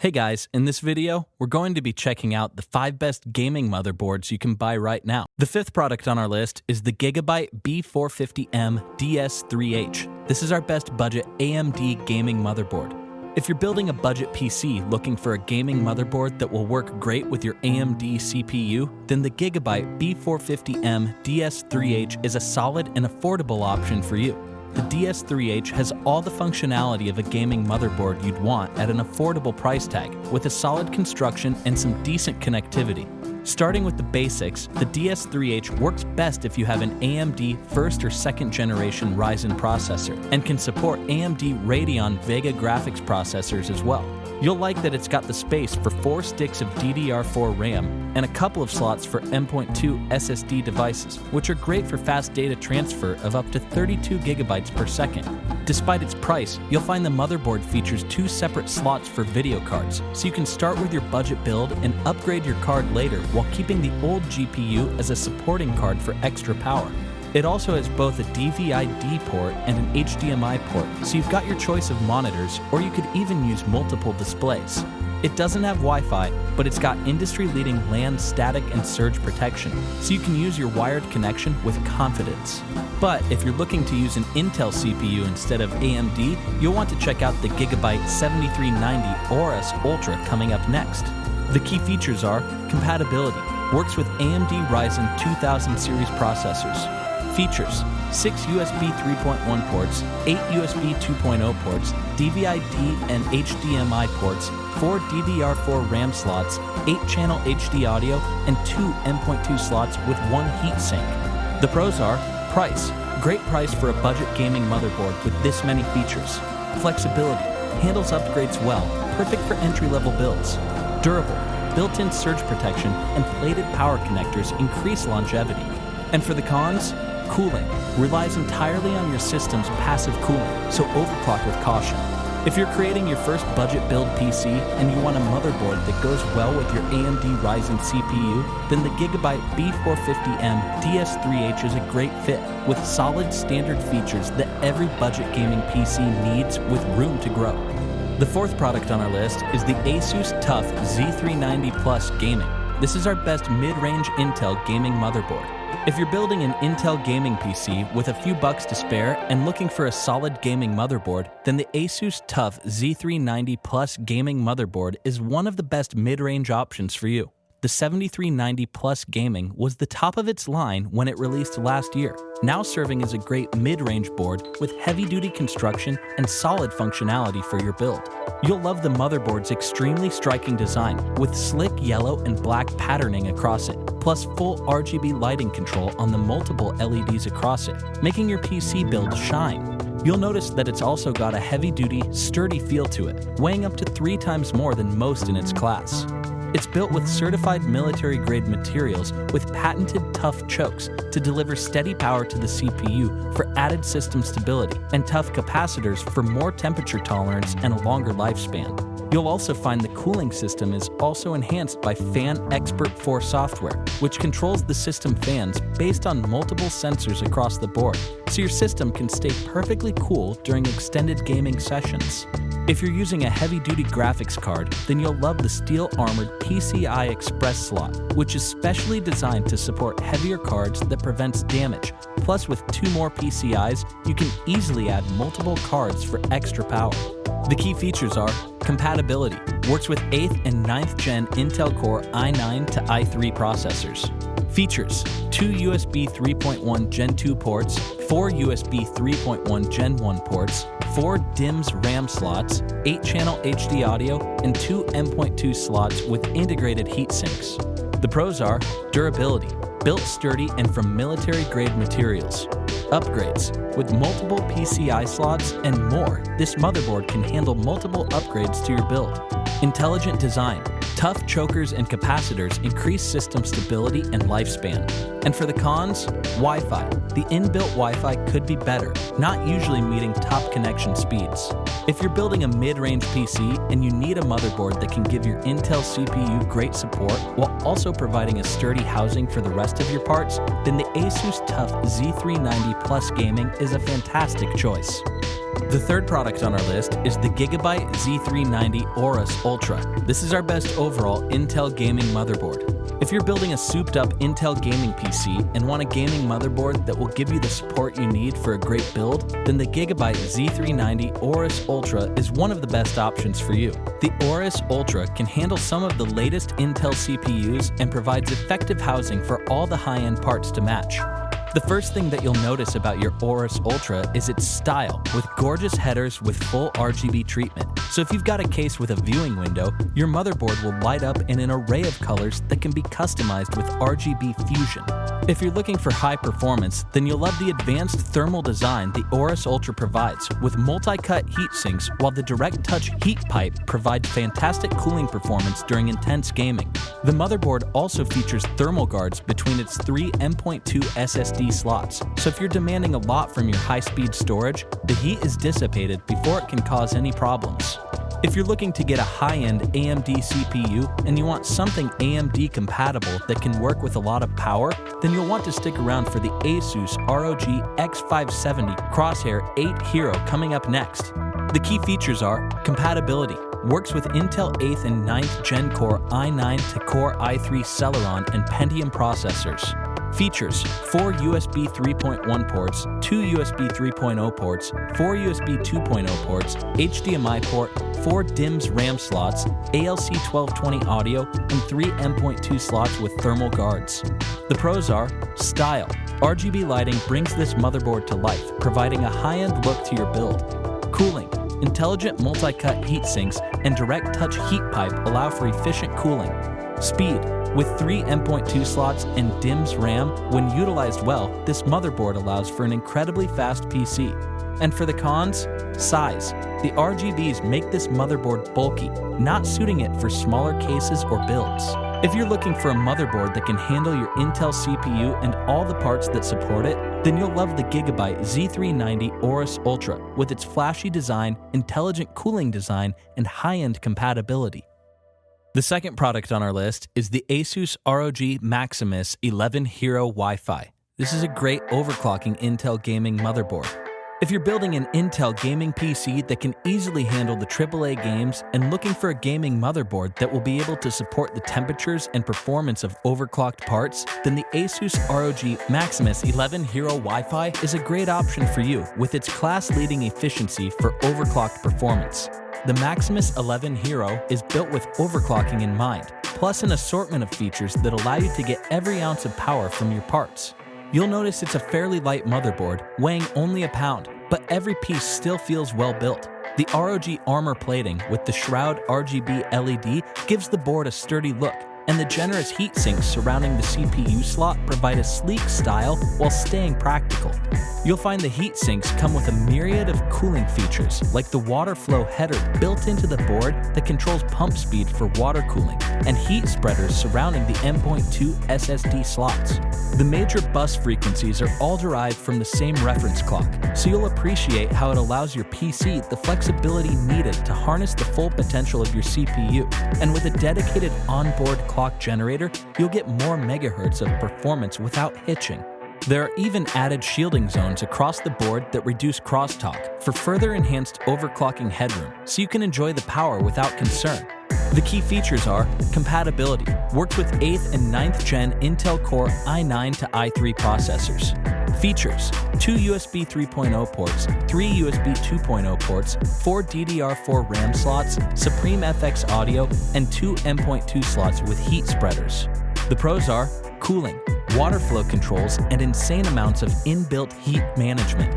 Hey guys, in this video, we're going to be checking out the 5 best gaming motherboards you can buy right now. The 5th product on our list is the Gigabyte B450M DS3H. This is our best budget AMD gaming motherboard. If you're building a budget PC looking for a gaming motherboard that will work great with your AMD CPU, then the Gigabyte B450M DS3H is a solid and affordable option for you. The DS3H has all the functionality of a gaming motherboard you'd want at an affordable price tag, with a solid construction and some decent connectivity. Starting with the basics, the DS3H works best if you have an AMD 1st or 2nd generation Ryzen processor, and can support AMD Radeon Vega graphics processors as well. You'll like that it's got the space for 4 sticks of DDR4 RAM and a couple of slots for M.2 SSD devices, which are great for fast data transfer of up to 32 gigabytes per second. Despite its price, you'll find the motherboard features 2 separate slots for video cards, so you can start with your budget build and upgrade your card later while keeping the old GPU as a supporting card for extra power. It also has both a DVI-D port and an HDMI port, so you've got your choice of monitors, or you could even use multiple displays. It doesn't have Wi-Fi, but it's got industry-leading LAN static and surge protection, so you can use your wired connection with confidence. But if you're looking to use an Intel CPU instead of AMD, you'll want to check out the Gigabyte 7390 Aorus Ultra coming up next. The key features are compatibility. Works with AMD Ryzen 2000 series processors. Features: 6 USB 3.1 ports, 8 USB 2.0 ports, DVI-D and HDMI ports, 4 DDR4 RAM slots, 8-channel HD audio, and 2 M.2 slots with 1 heatsink. The pros are: price. Great price for a budget gaming motherboard with this many features. Flexibility. Handles upgrades well, perfect for entry-level builds. Durable. Built-in surge protection and plated power connectors increase longevity. And for the cons, cooling. Relies entirely on your system's passive cooling, so overclock with caution. If you're creating your first budget build PC and you want a motherboard that goes well with your AMD Ryzen CPU, then the Gigabyte B450M DS3H is a great fit, with solid standard features that every budget gaming PC needs with room to grow. The 4th product on our list is the Asus TUF Z390 Plus Gaming. This is our best mid-range Intel gaming motherboard. If you're building an Intel gaming PC with a few bucks to spare and looking for a solid gaming motherboard, then the Asus TUF Z390 Plus Gaming motherboard is one of the best mid-range options for you. The 7390 Plus Gaming was the top of its line when it released last year, now serving as a great mid-range board with heavy-duty construction and solid functionality for your build. You'll love the motherboard's extremely striking design, with slick yellow and black patterning across it, plus full RGB lighting control on the multiple LEDs across it, making your PC build shine. You'll notice that it's also got a heavy-duty, sturdy feel to it, weighing up to 3 times more than most in its class. It's built with certified military-grade materials with patented tough chokes to deliver steady power to the CPU for added system stability, and tough capacitors for more temperature tolerance and a longer lifespan. You'll also find the cooling system is also enhanced by Fan Expert 4 software, which controls the system fans based on multiple sensors across the board, so your system can stay perfectly cool during extended gaming sessions. If you're using a heavy-duty graphics card, then you'll love the steel-armored PCI Express slot, which is specially designed to support heavier cards that prevents damage. Plus, with 2 more PCIs, you can easily add multiple cards for extra power. The key features are compatibility. Works with 8th and 9th gen Intel Core i9 to i3 processors. Features: 2 USB 3.1 Gen 2 ports, 4 USB 3.1 Gen 1 ports, 4 DIMMs RAM slots, 8-channel HD audio, and 2 M.2 slots with integrated heat sinks. The pros are durability, built sturdy and from military-grade materials. Upgrades: with multiple PCI slots and more, this motherboard can handle multiple upgrades to your build. Intelligent design. Tough chokers and capacitors increase system stability and lifespan. And for the cons, Wi-Fi. The inbuilt Wi-Fi could be better, not usually meeting top connection speeds. If you're building a mid-range PC and you need a motherboard that can give your Intel CPU great support while also providing a sturdy housing for the rest of your parts, then the Asus TUF Z390 Plus Gaming is a fantastic choice. The third product on our list is the Gigabyte Z390 Aorus Ultra. This is our best overall Intel gaming motherboard. If you're building a souped-up Intel gaming PC and want a gaming motherboard that will give you the support you need for a great build, then the Gigabyte Z390 Aorus Ultra is one of the best options for you. The Aorus Ultra can handle some of the latest Intel CPUs and provides effective housing for all the high-end parts to match. The first thing that you'll notice about your Aorus Ultra is its style, with gorgeous headers with full RGB treatment. So if you've got a case with a viewing window, your motherboard will light up in an array of colors that can be customized with RGB fusion. If you're looking for high performance, then you'll love the advanced thermal design the Aorus Ultra provides, with multi-cut heat sinks, while the direct touch heat pipe provides fantastic cooling performance during intense gaming. The motherboard also features thermal guards between its 3 M.2 SSD slots, so if you're demanding a lot from your high-speed storage, the heat is dissipated before it can cause any problems. If you're looking to get a high-end AMD CPU and you want something AMD compatible that can work with a lot of power, then you'll want to stick around for the Asus ROG X570 Crosshair 8 Hero coming up next. The key features are compatibility. Works with Intel 8th and 9th Gen Core i9 to Core i3 Celeron and Pentium processors. Features: 4 USB 3.1 ports, 2 USB 3.0 ports, 4 USB 2.0 ports, HDMI port, 4 DIMMs RAM slots, ALC 1220 audio, and 3 M.2 slots with thermal guards. The pros are style. RGB lighting brings this motherboard to life, providing a high-end look to your build. Cooling. Intelligent multi-cut heat sinks and direct touch heat pipe allow for efficient cooling. Speed. With 3 M.2 slots and DIMMs RAM, when utilized well, this motherboard allows for an incredibly fast PC. And for the cons, size. The RGBs make this motherboard bulky, not suiting it for smaller cases or builds. If you're looking for a motherboard that can handle your Intel CPU and all the parts that support it, then you'll love the Gigabyte Z390 Aorus Ultra with its flashy design, intelligent cooling design, and high-end compatibility. The second product on our list is the Asus ROG Maximus 11 Hero Wi-Fi. This is a great overclocking Intel gaming motherboard. If you're building an Intel gaming PC that can easily handle the AAA games and looking for a gaming motherboard that will be able to support the temperatures and performance of overclocked parts, then the Asus ROG Maximus 11 Hero Wi-Fi is a great option for you with its class-leading efficiency for overclocked performance. The Maximus 11 Hero is built with overclocking in mind, plus an assortment of features that allow you to get every ounce of power from your parts. You'll notice it's a fairly light motherboard, weighing only a pound, but every piece still feels well built. The ROG armor plating with the Shroud RGB LED gives the board a sturdy look, and the generous heat sinks surrounding the CPU slot provide a sleek style while staying practical. You'll find the heat sinks come with a myriad of cooling features, like the water flow header built into the board that controls pump speed for water cooling, and heat spreaders surrounding the M.2 SSD slots. The major bus frequencies are all derived from the same reference clock, so you'll appreciate how it allows your PC the flexibility needed to harness the full potential of your CPU. And with a dedicated onboard clock generator, you'll get more megahertz of performance without hitching. There are even added shielding zones across the board that reduce crosstalk for further enhanced overclocking headroom, so you can enjoy the power without concern. The key features are compatibility. Works with 8th and 9th Gen Intel Core i9 to i3 processors. Features: 2 USB 3.0 ports, 3 USB 2.0 ports, 4 DDR4 RAM slots, Supreme FX audio, and 2 M.2 slots with heat spreaders. The pros are cooling, water flow controls, and insane amounts of inbuilt heat management.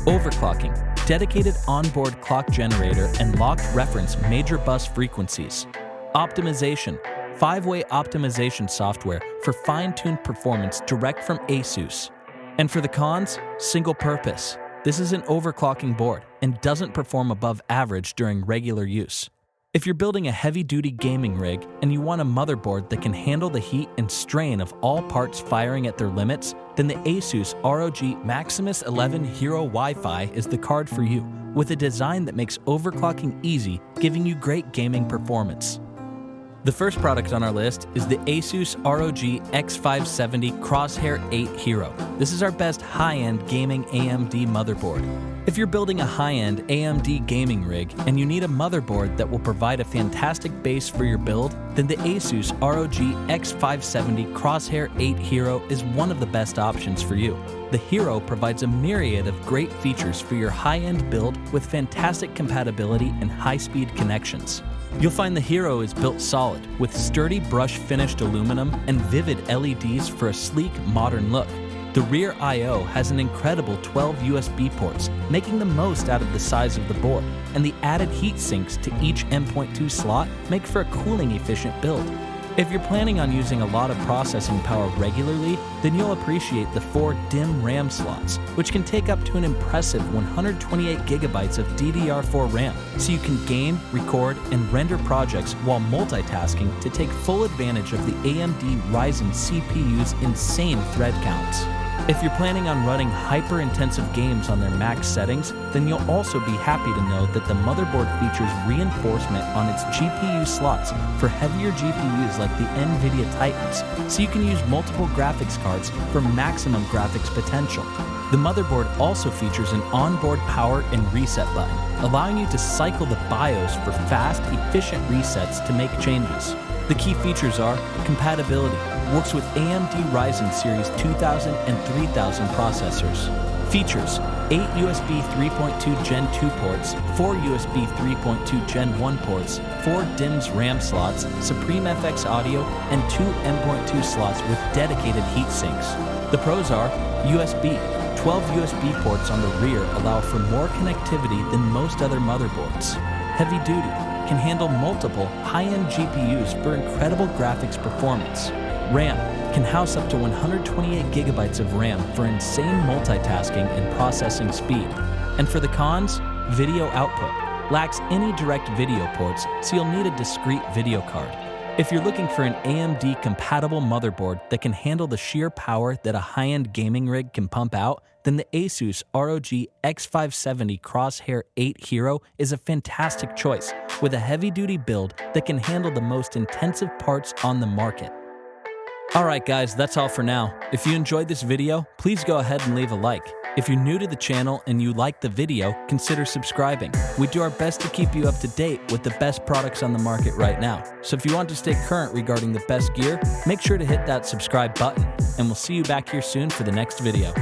Overclocking, dedicated onboard clock generator and locked reference major bus frequencies. Optimization, 5-way optimization software for fine-tuned performance direct from Asus. And for the cons, single purpose. This is an overclocking board and doesn't perform above average during regular use. If you're building a heavy-duty gaming rig and you want a motherboard that can handle the heat and strain of all parts firing at their limits, then the Asus ROG Maximus 11 Hero Wi-Fi is the card for you, with a design that makes overclocking easy, giving you great gaming performance. The first product on our list is the Asus ROG X570 Crosshair 8 Hero. This is our best high-end gaming AMD motherboard. If you're building a high-end AMD gaming rig and you need a motherboard that will provide a fantastic base for your build, then the Asus ROG X570 Crosshair 8 Hero is one of the best options for you. The Hero provides a myriad of great features for your high-end build with fantastic compatibility and high-speed connections. You'll find the Hero is built solid, with sturdy brush-finished aluminum and vivid LEDs for a sleek, modern look. The rear I/O has an incredible 12 USB ports, making the most out of the size of the board, and the added heat sinks to each M.2 slot make for a cooling-efficient build. If you're planning on using a lot of processing power regularly, then you'll appreciate the 4 DIMM RAM slots, which can take up to an impressive 128 gigabytes of DDR4 RAM, so you can game, record, and render projects while multitasking to take full advantage of the AMD Ryzen CPU's insane thread counts. If you're planning on running hyper-intensive games on their max settings, then you'll also be happy to know that the motherboard features reinforcement on its GPU slots for heavier GPUs like the NVIDIA Titans, so you can use multiple graphics cards for maximum graphics potential. The motherboard also features an onboard power and reset button, allowing you to cycle the BIOS for fast, efficient resets to make changes. The key features are compatibility. Works with AMD Ryzen Series 2000 and 3000 processors. Features: 8 USB 3.2 Gen 2 ports, 4 USB 3.2 Gen 1 ports, 4 DIMMs RAM slots, Supreme FX audio, and 2 M.2 slots with dedicated heat sinks. The pros are USB. 12 USB ports on the rear allow for more connectivity than most other motherboards. Heavy duty. Can handle multiple high-end GPUs for incredible graphics performance. RAM can house up to 128 gigabytes of RAM for insane multitasking and processing speed. And for the cons, video output. Lacks any direct video ports, so you'll need a discrete video card. If you're looking for an AMD-compatible motherboard that can handle the sheer power that a high-end gaming rig can pump out, then the Asus ROG X570 Crosshair 8 Hero is a fantastic choice, with a heavy-duty build that can handle the most intensive parts on the market. Alright guys, that's all for now. If you enjoyed this video, please go ahead and leave a like. If you're new to the channel and you like the video, consider subscribing. We do our best to keep you up to date with the best products on the market right now. So if you want to stay current regarding the best gear, make sure to hit that subscribe button. And we'll see you back here soon for the next video.